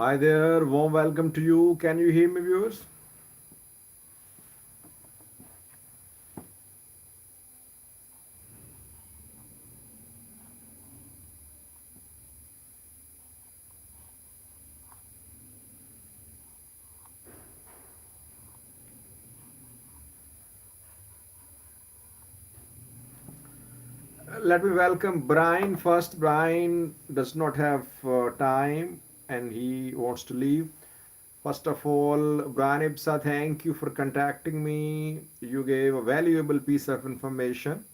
Hi there, warm welcome to you. Can you hear me, viewers? Let me welcome Brian first. Brian does not have time and he wants to leave. First of all, Brian Ibsa, thank you for contacting me. You gave a valuable piece of information,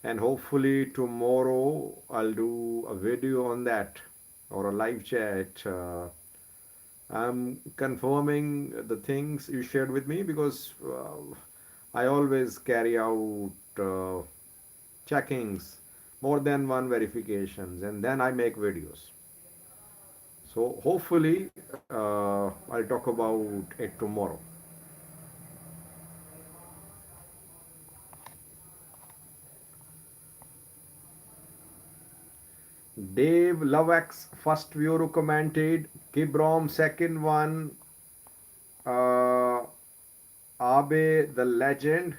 and hopefully, tomorrow I'll do a video on that or a live chat. I'm confirming the things you shared with me because I always carry out checkings, more than one verifications, and then I make videos. So hopefully, I'll talk about it tomorrow. Dave Lovax, first viewer commented. Kibrom, second one. Uh, Abe the legend.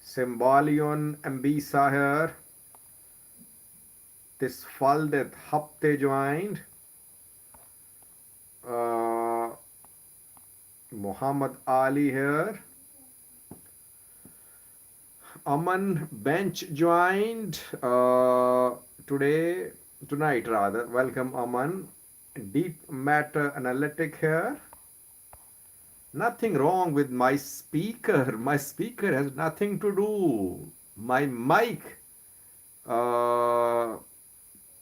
Symbolion Ambisa here. This Faldet Hapte joined. Uh, Muhammad Ali here. Aman Bench joined tonight rather. Welcome Aman. Deep matter analytic here. Nothing wrong with my speaker. My speaker has nothing to do. My mic uh,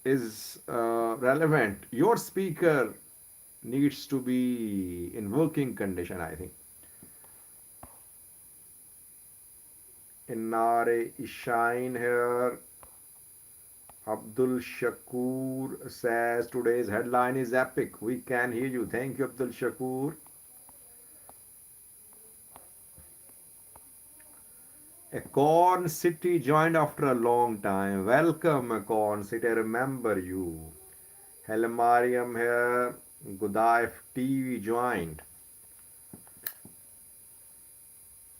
is relevant. Your speaker needs to be in working condition, I think. Inare Ishine here. Abdul Shakur says today's headline is epic. We can hear you. Thank you, Abdul Shakur. Acorn City joined after a long time. Welcome, Acorn City. I remember you. Hello, Mariam here. Gudaif TV joined.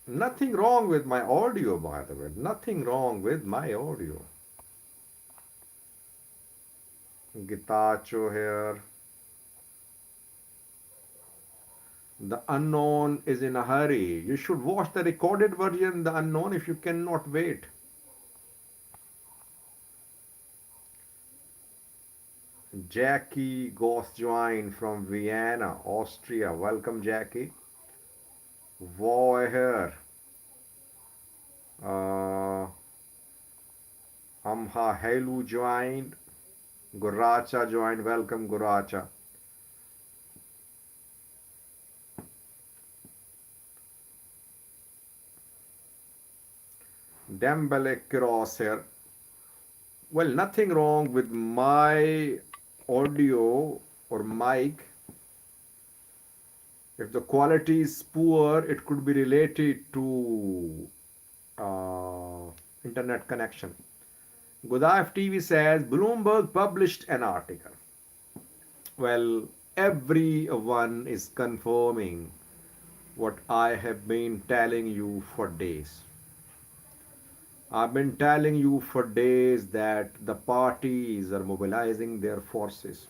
Nothing wrong with my audio, by the way. Nothing wrong with my audio. Gitacho here. The Unknown is in a hurry. You should watch the recorded version, The Unknown, if you cannot wait. Jackie Goss joined from Vienna, Austria. Welcome, Jackie. Boy here. Amha Helu joined. Guracha joined. Welcome, Guracha. Dembele Cross here. Well, nothing wrong with my audio or mic. If the quality is poor, it could be related to internet connection. Gudaif TV says Bloomberg published an article. Well, everyone is confirming what I have been telling you for days. I've been telling you for days that the parties are mobilizing their forces.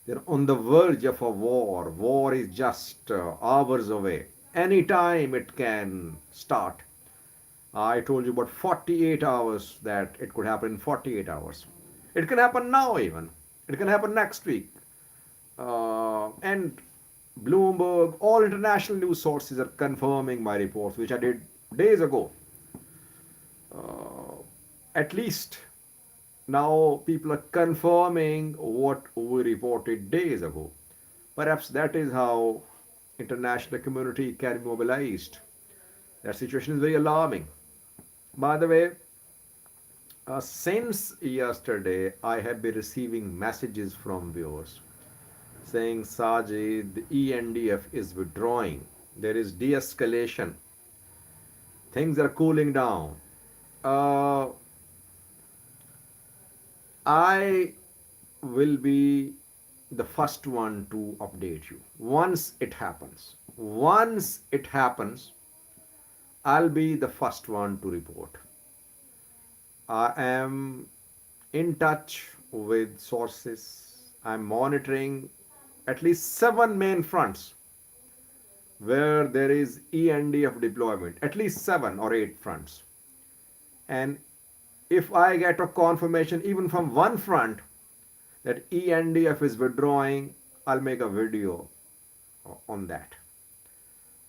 They're on the verge of a war. War is just hours away. Anytime it can start. I told you about 48 hours that it could happen in 48 hours. It can happen now even. It can happen next week. And Bloomberg, all international news sources are confirming my reports, which I did days ago. At least now people are confirming what we reported days ago. Perhaps that is how international community can be mobilized. That situation is very alarming. By the way, since yesterday, I have been receiving messages from viewers saying, Sajid, the ENDF is withdrawing. There is de-escalation. Things are cooling down. I will be the first one to update you. Once it happens, I'll be the first one to report. I am in touch with sources. I'm monitoring at least seven main fronts where there is ENDF deployment, at least seven or eight fronts. And if I get a confirmation even from one front that ENDF is withdrawing, I'll make a video on that.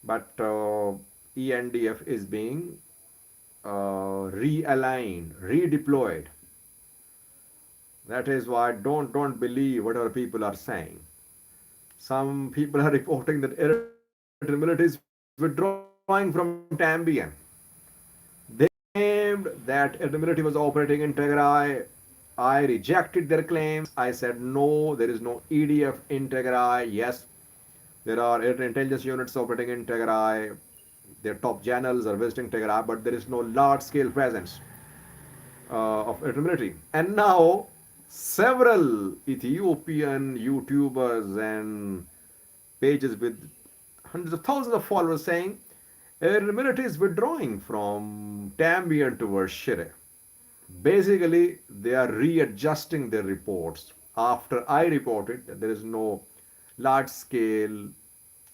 But ENDF is being realigned, redeployed. That is why don't believe whatever people are saying. Some people are reporting that Eritrean military is withdrawing from Tambian. They claimed that Eritrean military was operating in Tigray. I rejected their claims. I said no, there is no EDF in Tigray. Yes, there are intelligence units operating in Tigray. Their top generals are visiting Tigray, but there is no large-scale presence of Eritrean military. And now, several Ethiopian YouTubers and pages with hundreds of thousands of followers saying Eritrean military is withdrawing from Tambian towards Shire. Basically, they are readjusting their reports after I reported that there is no large scale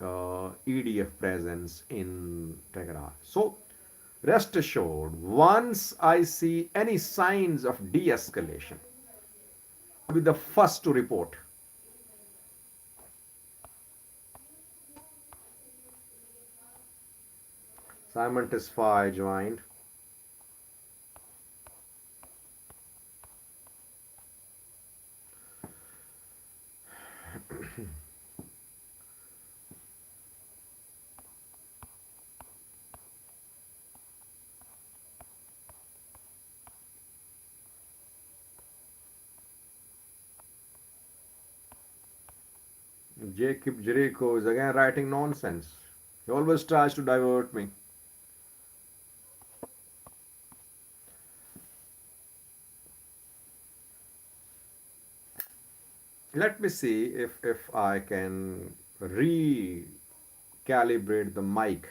EDF presence in Tigray. So, rest assured, once I see any signs of de escalation, I'll be the first to report. Simon Tesfaye joined. Jacob Jericho is again writing nonsense. He always tries to divert me. Let me see if I can recalibrate the mic.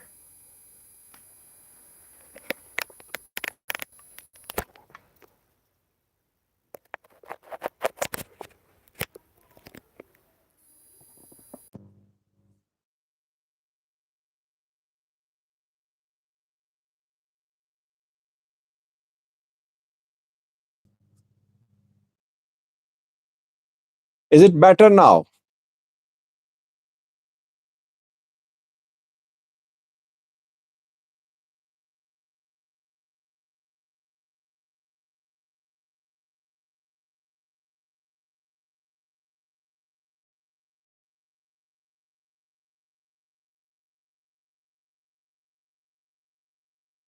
Is it better now?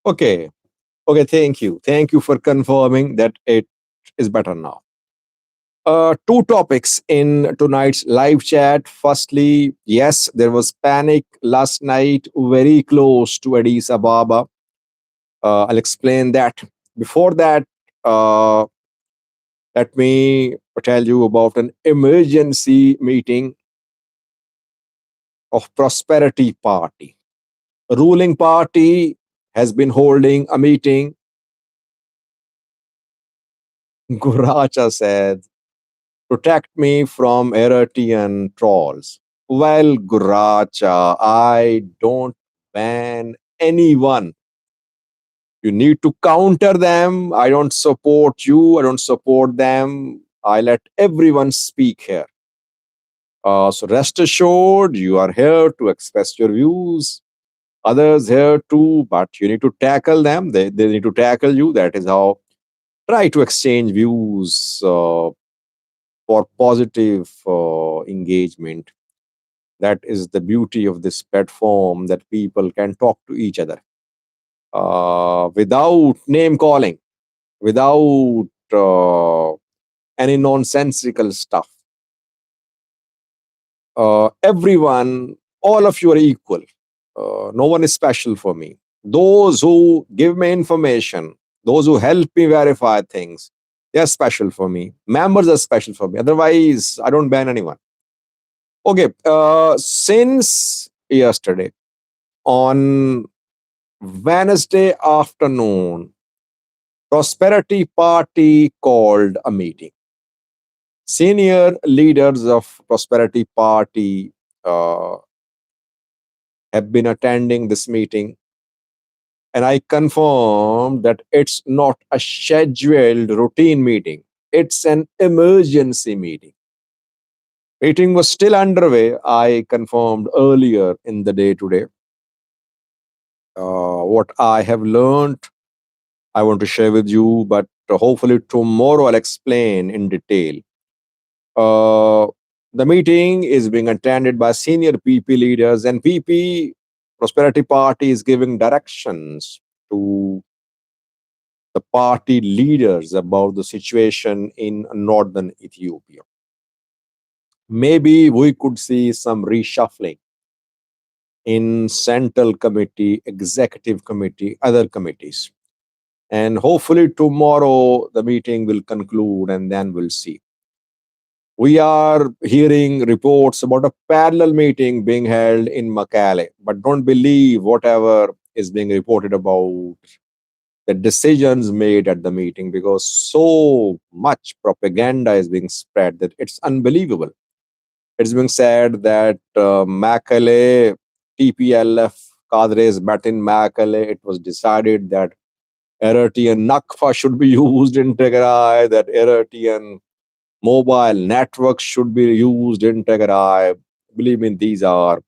Okay. Okay, thank you. Thank you for confirming that it is better now. Two topics in tonight's live chat. Firstly, yes, there was panic last night very close to Addis Ababa. I'll explain that. Before that, uh, let me tell you about an emergency meeting of Prosperity Party. Ruling party has been holding a meeting. Guracha said, protect me from Eritrean trolls. Well, Guracha, I don't ban anyone. You need to counter them. I don't support you. I don't support them. I let everyone speak here. So rest assured, you are here to express your views. Others here too, but you need to tackle them. They need to tackle you. That is how try to exchange views for positive engagement. That is the beauty of this platform, that people can talk to each other without name calling, without any nonsensical stuff. Everyone, all of you are equal. No one is special for me. Those who give me information, those who help me verify things, they are special for me. Members are special for me. Otherwise, I don't ban anyone. Okay, since yesterday, on Wednesday afternoon, Prosperity Party called a meeting. Senior leaders of Prosperity Party uh, have been attending this meeting, and I confirm that it's not a scheduled routine meeting. It's an emergency meeting. Meeting was still underway. I confirmed earlier in the day today. What I have learned, I want to share with you, but hopefully tomorrow I'll explain in detail. Uh, the meeting is being attended by senior PP leaders, and PP Prosperity Party is giving directions to the party leaders about the situation in northern Ethiopia. Maybe we could see some reshuffling in central committee, executive committee, other committees. And hopefully tomorrow the meeting will conclude and then we'll see. We are hearing reports about a parallel meeting being held in Makale, but don't believe whatever is being reported about the decisions made at the meeting because so much propaganda is being spread that it's unbelievable. It's being said that Makale, TPLF cadres met in Makale. It was decided that Eritrean Nakfa should be used in Tigray, that Eritrean mobile networks should be used in Tigray. Believe me, these are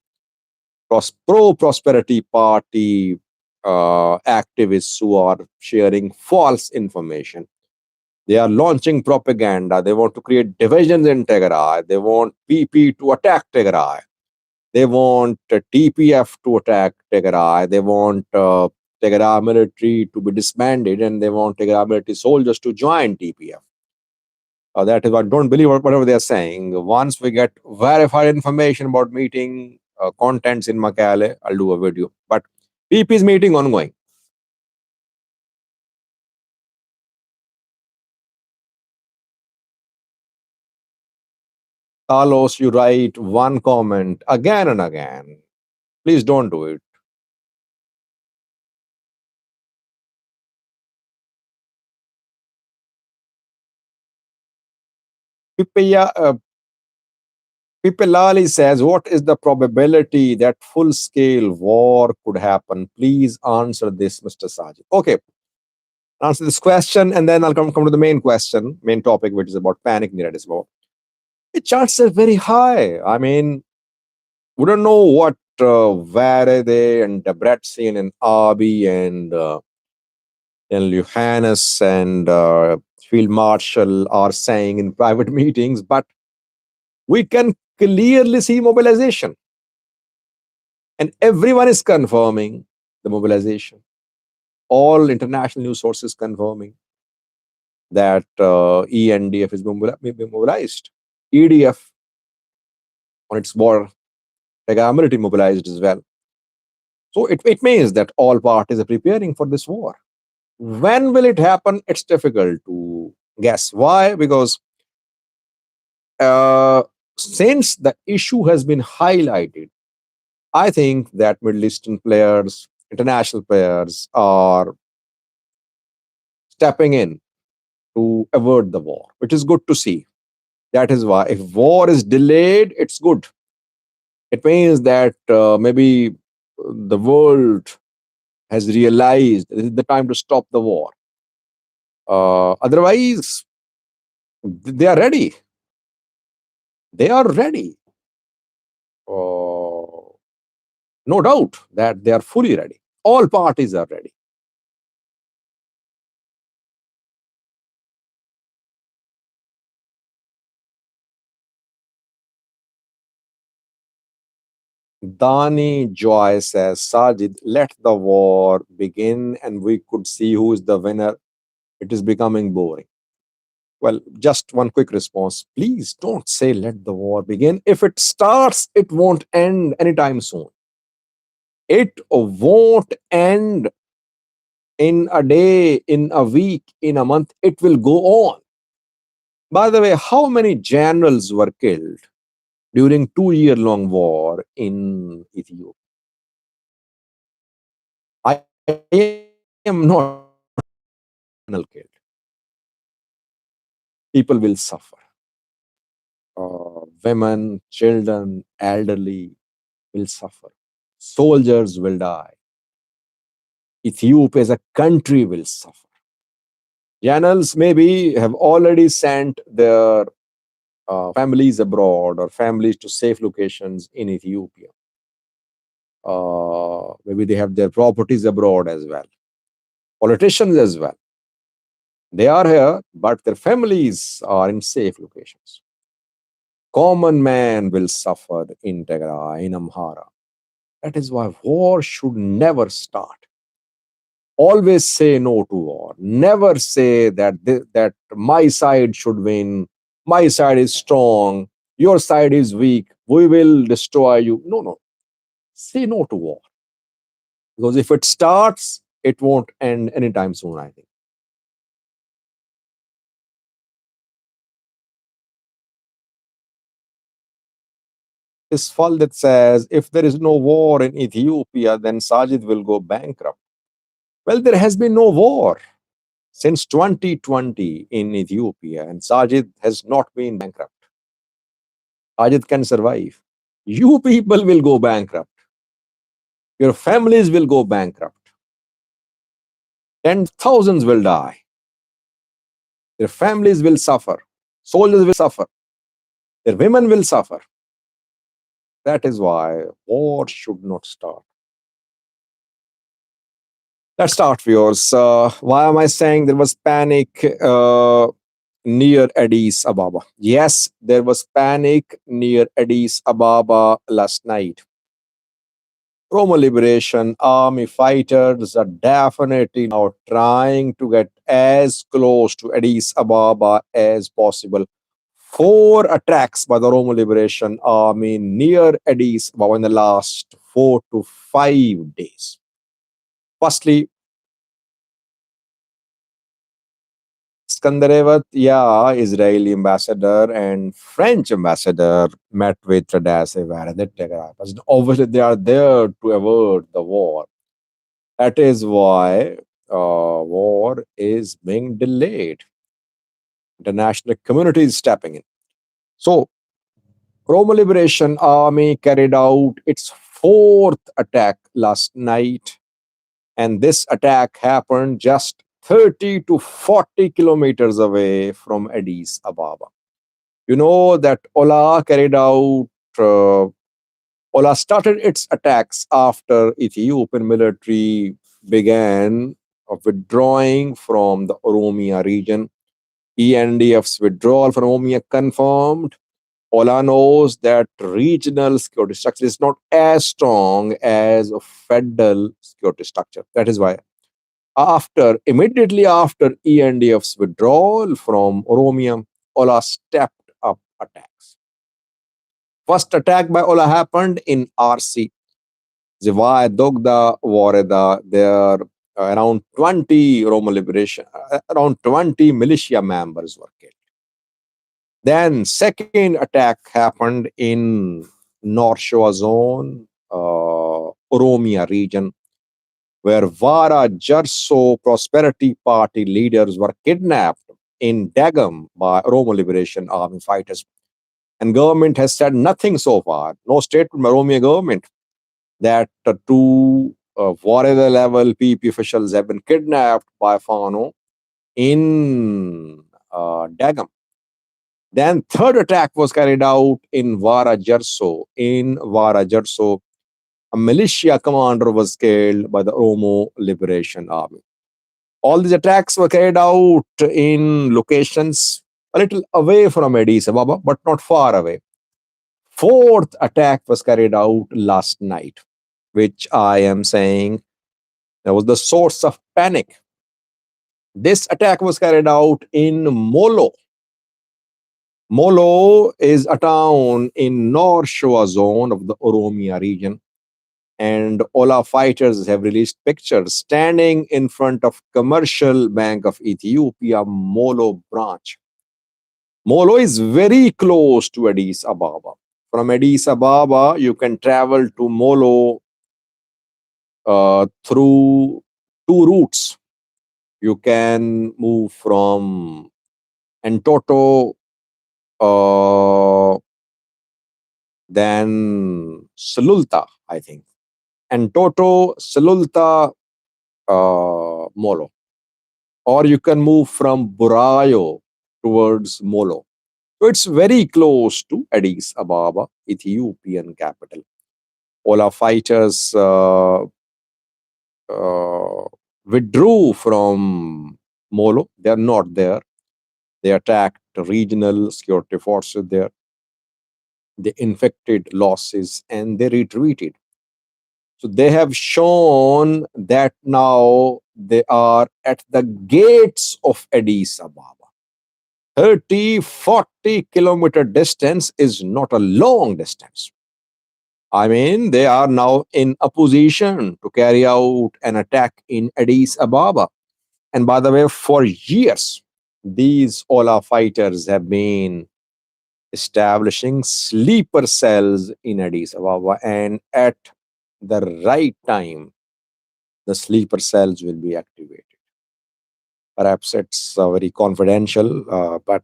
pro prosperity party activists who are sharing false information. They are launching propaganda. They want to create divisions in Tigray. They want PP to attack Tigray. They want TPF to attack Tigray. They want Tigray military to be disbanded, and they want Tigray military soldiers to join TPF. That is what, don't believe whatever they are saying. Once we get verified information about meeting contents in Makale, I'll do a video. But PP's meeting ongoing. Carlos, you write one comment again and again. Please don't do it. Pipeya, Pipelali says, what is the probability that full-scale war could happen? Please answer this, Mr. Sajid. Okay, answer this question, and then I'll come to the main question, main topic, which is about panic near Addis Ababa. The chances are very high. I mean, we don't know what Varade and Debrecen and Abi and Johannes and Field Marshal are saying in private meetings, but we can clearly see mobilization. And everyone is confirming the mobilization. All international news sources confirming that ENDF is mobilized. EDF on its border, Tigray mobilized as well. So it means that all parties are preparing for this war. When will it happen? It's difficult to guess. Why? Because uh, since the issue has been highlighted, I think that Middle Eastern players, international players, are stepping in to avert the war, which is good to see. That is why, if war is delayed, it's good. It means that maybe the world has realized this is the time to stop the war. Otherwise, they are ready. They are ready. Uh, no doubt that they are fully ready. All parties are ready. Dani Joy says, Sajid, let the war begin and we could see who is the winner. It is becoming boring. Well, just one quick response. Please don't say let the war begin. If it starts, it won't end anytime soon. It won't end in a day, in a week, in a month. It will go on. By the way, how many generals were killed during 2 year long war in Ethiopia. I am not killed. People will suffer. Women, children, elderly will suffer. Soldiers will die. Ethiopia as a country will suffer. Generals maybe have already sent their families abroad or families to safe locations in Ethiopia. Maybe they have their properties abroad as well. Politicians as well. They are here, but their families are in safe locations. Common man will suffer in Tigray, in Amhara. That is why war should never start. Always say no to war. Never say that that my side should win. My side is strong. Your side is weak. We will destroy you. No, no. Say no to war. Because if it starts, it won't end anytime soon, I think. This fall that says if there is no war in Ethiopia, then Sajid will go bankrupt. Well, there has been no war since 2020 in Ethiopia, and Sajid has not been bankrupt. Sajid can survive. You people will go bankrupt. Your families will go bankrupt. Tens of thousands will die. Their families will suffer. Soldiers will suffer. Their women will suffer. That is why war should not start. Let's start, viewers. Why am I saying there was panic near Addis Ababa? Yes, there was panic near Addis Ababa last night. Roma Liberation Army fighters are definitely now trying to get as close to Addis Ababa as possible. Four attacks by the Roma Liberation Army near Addis Ababa in the last 4 to 5 days. Firstly, Skandarevat, yeah, Israeli ambassador and French ambassador met with Addis Ababa. Obviously, they are there to avert the war. That is why war is being delayed. International community is stepping in. So, Roma Liberation Army carried out its fourth attack last night, and this attack happened just 30 to 40 kilometers away from Addis Ababa. You know that uh, Ola started its attacks after Ethiopian military began withdrawing from the Oromia region. ENDF's withdrawal from Oromia confirmed. Ola knows that regional security structure is not as strong as a federal security structure. That is why immediately after ENDF's withdrawal from Oromia, Ola stepped up attacks. First attack by Ola happened in RC, Zivaya, Dogda, Wareda. There around 20 Roma liberation, around 20 militia members were killed. Then second attack happened in North Shoa zone, Oromia region, where Vara Jarso Prosperity Party leaders were kidnapped in Dagam by Oromo Liberation Army fighters. And government has said nothing so far. No statement by Oromia government that two warrior level PP officials have been kidnapped by Fano in Dagam. Then third attack was carried out in Vara Jarso. In Vara Jarso, a militia commander was killed by the Oromo Liberation Army. All these attacks were carried out in locations a little away from Addis Ababa, but not far away. Fourth attack was carried out last night, which I am saying that was the source of panic. This attack was carried out in Molo. Molo is a town in North Shoa zone of the Oromia region. And Ola fighters have released pictures standing in front of Commercial Bank of Ethiopia, Molo branch. Molo is very close to Addis Ababa. From Addis Ababa, you can travel to Molo through two routes. You can move from Entoto, uh, then Sululta, I think. Entoto, Sululta, Molo. Or you can move from Burayo towards Molo. So it's very close to Addis Ababa, Ethiopian capital. Ola fighters uh, withdrew from Molo. They are not there. They attacked regional security forces there. They infected losses and they retreated. So they have shown that now they are at the gates of Addis Ababa. 30, 40-kilometer distance is not a long distance. I mean, they are now in a position to carry out an attack in Addis Ababa. And by the way, for years, these Ola fighters have been establishing sleeper cells in Addis Ababa. And at the right time, the sleeper cells will be activated. Perhaps it's very confidential, but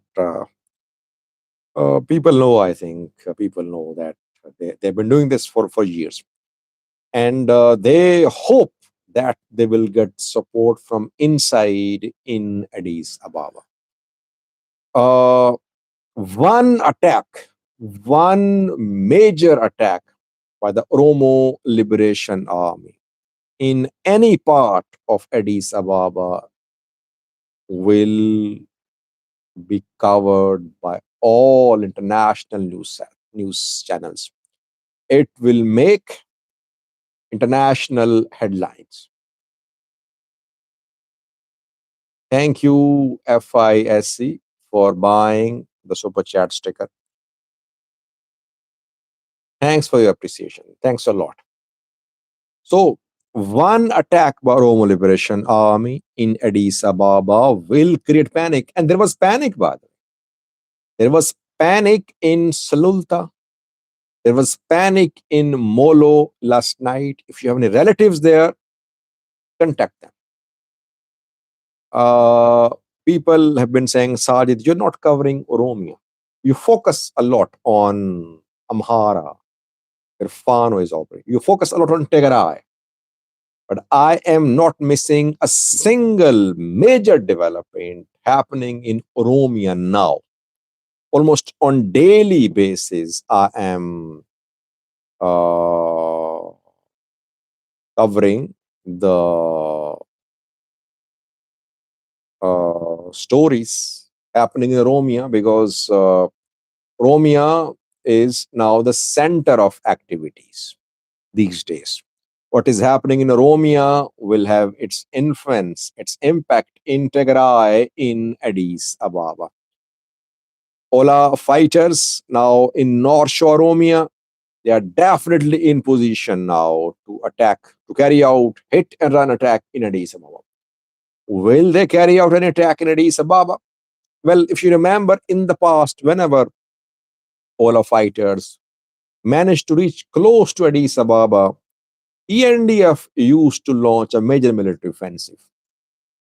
people know, I think, people know that they've been doing this for years. And they hope that they will get support from inside in Addis Ababa. Uh, one attack, one major attack by the Oromo Liberation Army in any part of Addis Ababa will be covered by all international news channels. It will make international headlines. Thank you, FISC, for buying the super chat sticker. Thanks for your appreciation. Thanks a lot. So, one attack by Oromo Liberation Army in Addis Ababa will create panic. And there was panic, by the way. There was panic in Salulta. There was panic in Molo last night. If you have any relatives there, contact them. Uh, People have been saying, Sajid, you're not covering Oromia. You focus a lot on Amhara, where Fano is operating. You focus a lot on Tigray. But I am not missing a single major development happening in Oromia now. Almost on daily basis, I am uh, covering the stories happening in Oromia because Oromia is now the center of activities these days. What is happening in Oromia will have its influence, its impact in Tigray, in Addis Ababa. Ola fighters now in North Shore Oromia, they are definitely in position now to attack, to carry out hit and run attack in Addis Ababa. Will they carry out an attack in Addis Ababa? Well, if you remember in the past, whenever Ola fighters managed to reach close to Addis Ababa, ENDF used to launch a major military offensive.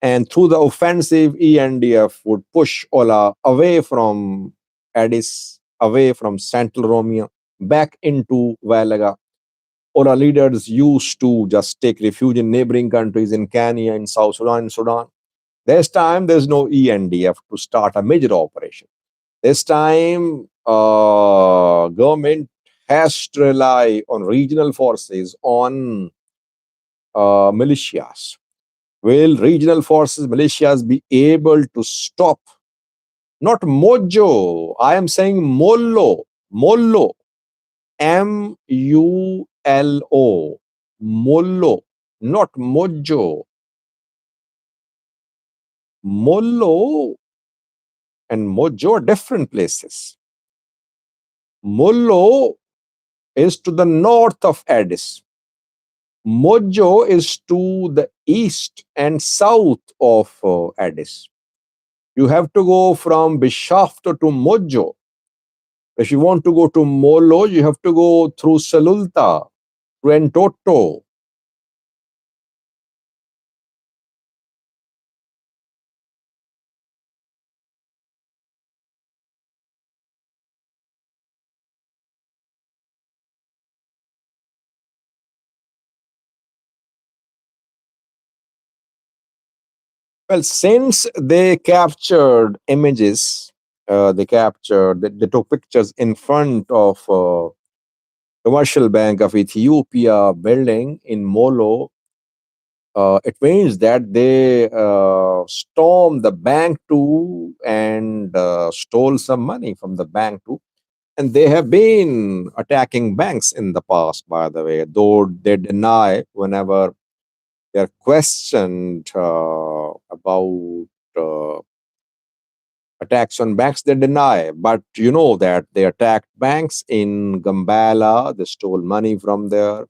And through the offensive, ENDF would push Ola away from Addis, away from Central Romania, back into Valaga. Ola leaders used to just take refuge in neighboring countries in Kenya, in South Sudan, in Sudan. This time, there's no ENDF to start a major operation. This time, government has to rely on regional forces, on militias. Will regional forces, militias be able to stop? Not Mojo. I am saying Mollo. Mollo. Mulo. Mollo. Not Mojo. Mollo and Mojo are different places. Mollo is to the north of Addis. Mojo is to the east and south of Addis. You have to go from Bishafto to Mojo. If you want to go to Molo, you have to go through Salulta, through Entoto. Well, since they captured images, they took pictures in front of commercial bank of Ethiopia building in Molo. It means that they stormed the bank too and stole some money from the bank too. And they have been attacking banks in the past, by the way, though they deny whenever they're questioned about attacks on banks, they deny. But you know that they attacked banks in Gambela, they stole money from there.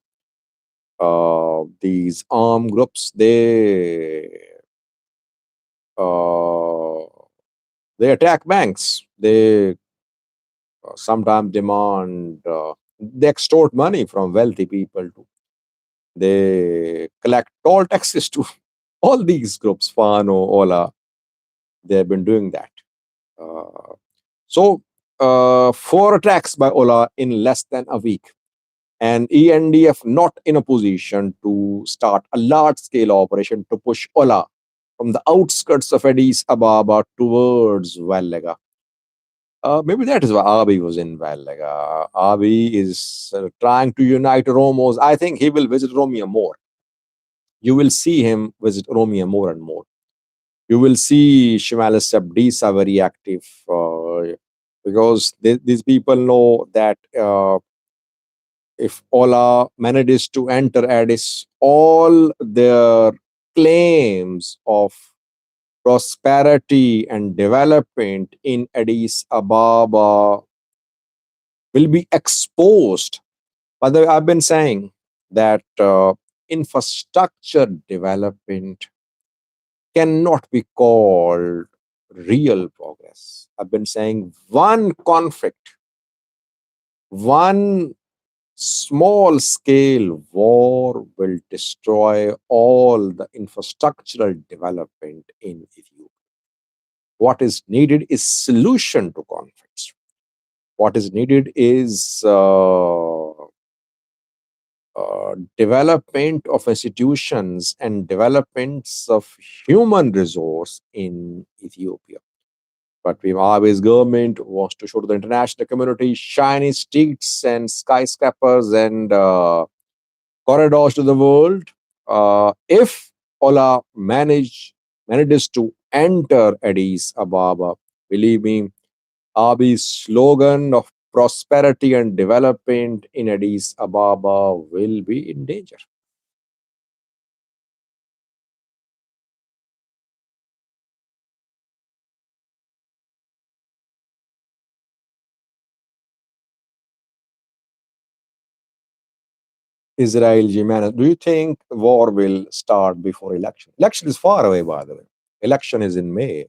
These armed groups, uh, they attack banks. They sometimes demand, they extort money from wealthy people too. They collect toll taxes too. All these groups, Fano, Ola, they have been doing that. Uh, so, 4 attacks by Ola in less than a week, and ENDF not in a position to start a large scale operation to push Ola from the outskirts of Addis Ababa towards Vallega. Maybe that is why Abiy was in Vallega. Abiy is trying to unite Oromos. I think he will visit Oromia more. You will see him visit Oromia more and more. You will see Shimalis Sabdisa very active because these people know that if Ola manages to enter Addis, all their claims of prosperity and development in Addis Ababa will be exposed. By the way, I've been saying that infrastructure development cannot be called real progress. I've been saying one conflict, one small scale war will destroy all the infrastructural development in Ethiopia. What is needed is solution to conflicts. What is needed is development of institutions and developments of human resource in Ethiopia. But Zimbabwe's government wants to show to the international community shiny streets and skyscrapers and corridors to the world. If Ola manages to enter Addis Ababa, believe me, Abiy's slogan of prosperity and development in Addis Ababa will be in danger. Israel, Jimenez, do you think war will start before election? Election is far away, by the way. Election is in May.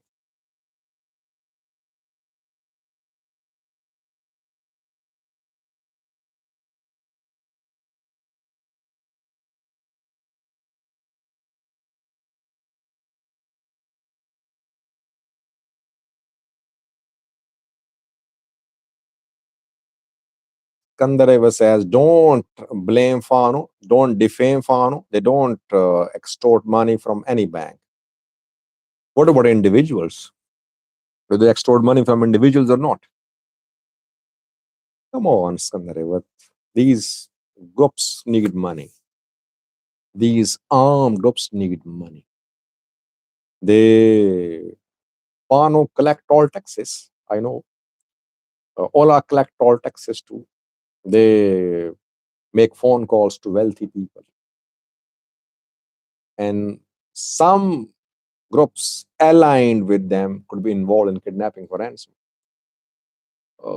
Kandareva says, don't blame Fano, don't defame Fano. They don't extort money from any bank. What about individuals? Do they extort money from individuals or not? Come on, Skandareva. These groups need money. These armed groups need money. They Fano collect all taxes. I know. Ola collect all taxes too. They make phone calls to wealthy people. And some groups aligned with them could be involved in kidnapping for ransom.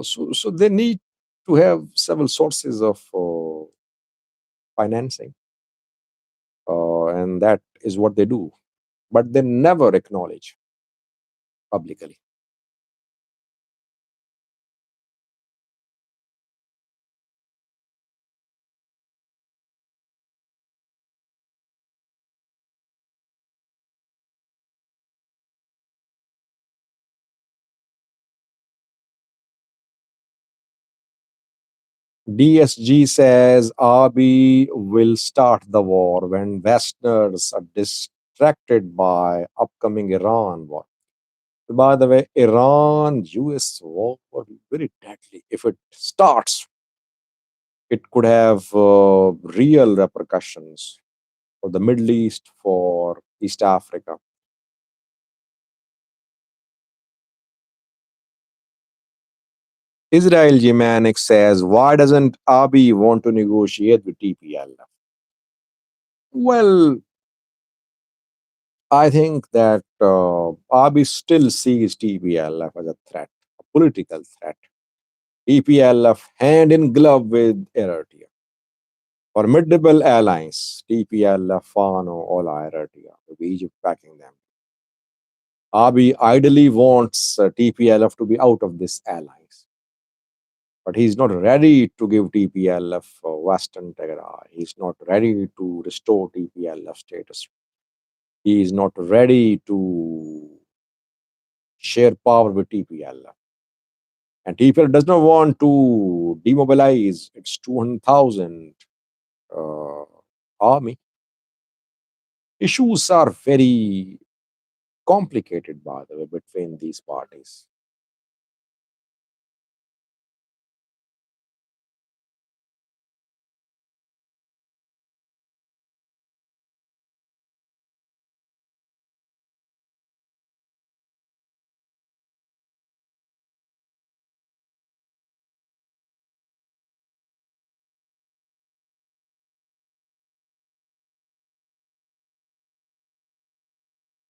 So they need to have several sources of financing, and that is what they do. But they never acknowledge publicly. DSG says RB will start the war when Westerners are distracted by upcoming Iran war. By the way, Iran US war would be very deadly. If it starts, it could have real repercussions for the Middle East, for East Africa. Israel Germanic says, why doesn't Abiy want to negotiate with TPLF? Well, I think that Abiy still sees TPLF as a threat, a political threat. TPLF hand in glove with Eritrea. Formidable allies, TPLF, Fano, all Eritrea, with Egypt backing them. Abiy ideally wants TPLF to be out of this alliance, but he's not ready to give TPLF Western Tigray. He's not ready to restore TPLF status. He is not ready to share power with TPLF. And TPLF does not want to demobilize its 200,000 uh, army. Issues are very complicated, by the way, between these parties.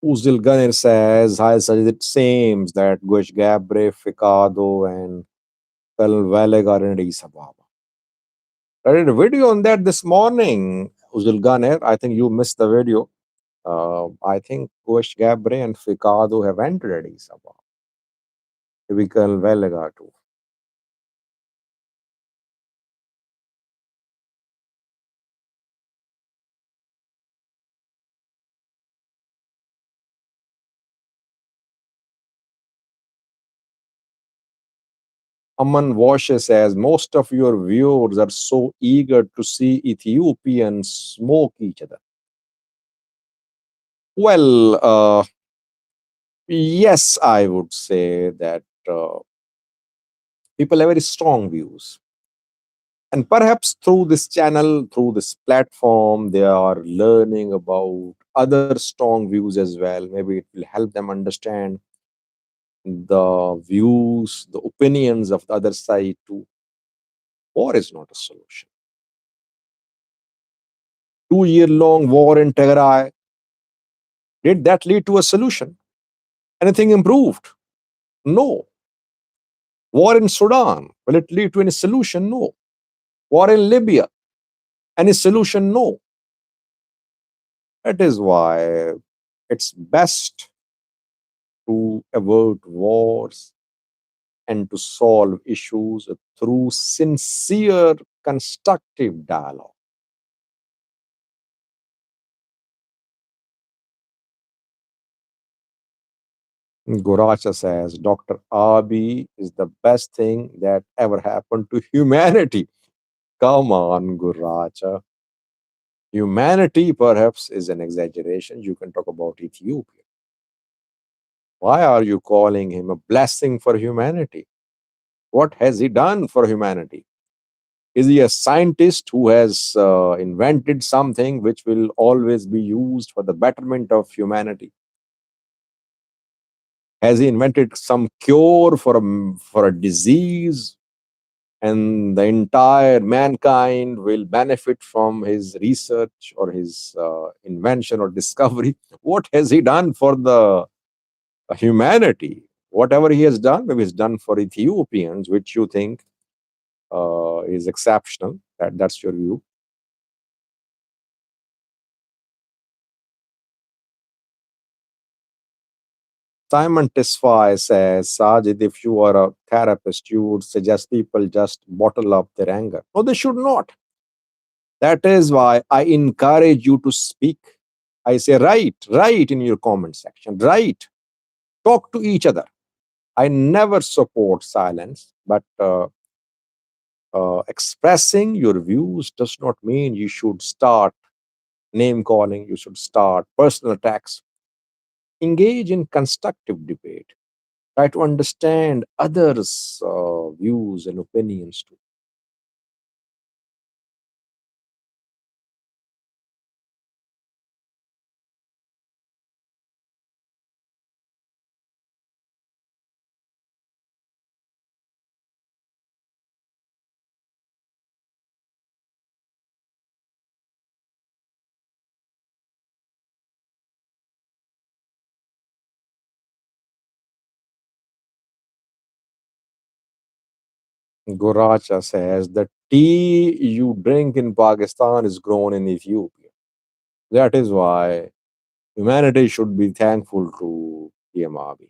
Uzil Gunner says, hi, Sajid, it seems that Gush Gabre, Ficado, and Colonel Valeg are in Addis Ababa. I did a video on that this morning, Uzil Gunner. I think you missed the video. I think Gush Gabre and Ficado have entered Addis Ababa. Maybe Colonel Valega too. Aman Washe says, most of your viewers are so eager to see Ethiopians smoke each other. Well, yes, I would say that people have very strong views. And perhaps through this channel, through this platform, they are learning about other strong views as well. Maybe it will help them understand the views, the opinions of the other side too. War is not a solution. 2 year long war in Tigray, did that lead to a solution? Anything improved? No. War in Sudan, will it lead to any solution? No. War in Libya, any solution? No. That is why it's best to avert wars and to solve issues through sincere, constructive dialogue. Goracha says Dr. Abiy is the best thing that ever happened to humanity. Come on, Goracha. Humanity, perhaps, is an exaggeration. You can talk about Ethiopia. Why are you calling him a blessing for humanity? What has he done for humanity? Is he a scientist who has invented something which will always be used for the betterment of humanity? Has he invented some cure for a disease and the entire mankind will benefit from his research or his invention or discovery? What has he done for the humanity? Whatever he has done, maybe he's done for Ethiopians, which you think is exceptional. That's your view. Simon Tesfaye says, Sajid, if you are a therapist, you would suggest people just bottle up their anger. No, they should not. That is why I encourage you to speak. I say, write in your comment section, write, talk to each other. I never support silence, but Expressing your views does not mean you should start name calling, you should start personal attacks. Engage in constructive debate. Try to understand others' views and opinions too. Goracha says the tea you drink in Pakistan is grown in Ethiopia. That is why humanity should be thankful to PMRB.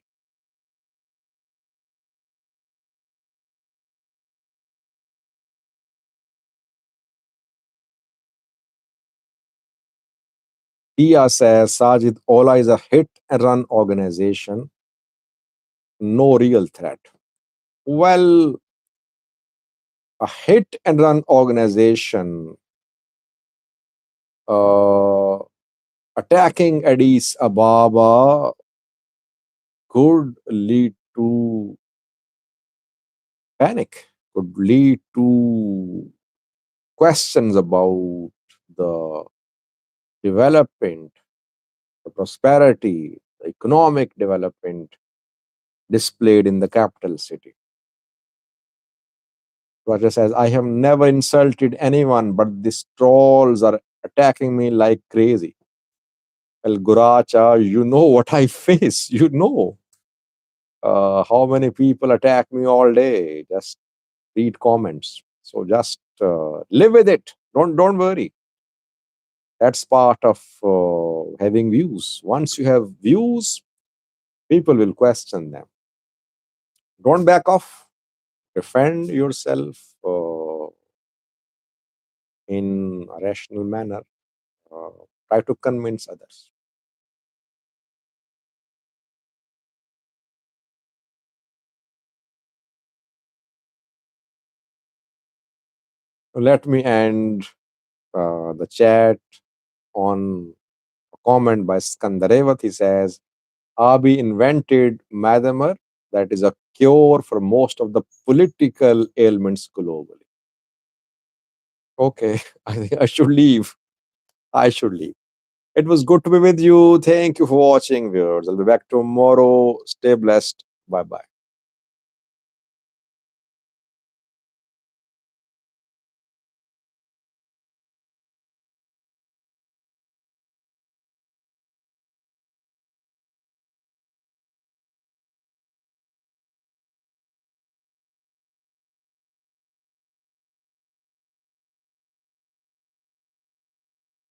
Tia says Sajid Ola is a hit and run organization, no real threat. Well, a hit and run organization uh, attacking Addis Ababa could lead to panic, could lead to questions about the development, the prosperity, the economic development displayed in the capital city. Roger says, I have never insulted anyone, but these trolls are attacking me like crazy. Well, Guracha, you know what I face. You know how many people attack me all day. Just read comments. So just live with it. Don't worry. That's part of having views. Once you have views, people will question them. Don't back off. Defend yourself in a rational manner. Uh, Try to convince others. Let me end the chat on a comment by Skandarevat. He says, Abi invented Madamar, that is a cure for most of the political ailments globally. Okay, I think I should leave. I should leave. It was good to be with you. Thank you for watching, viewers. I'll be back tomorrow. Stay blessed. Bye bye.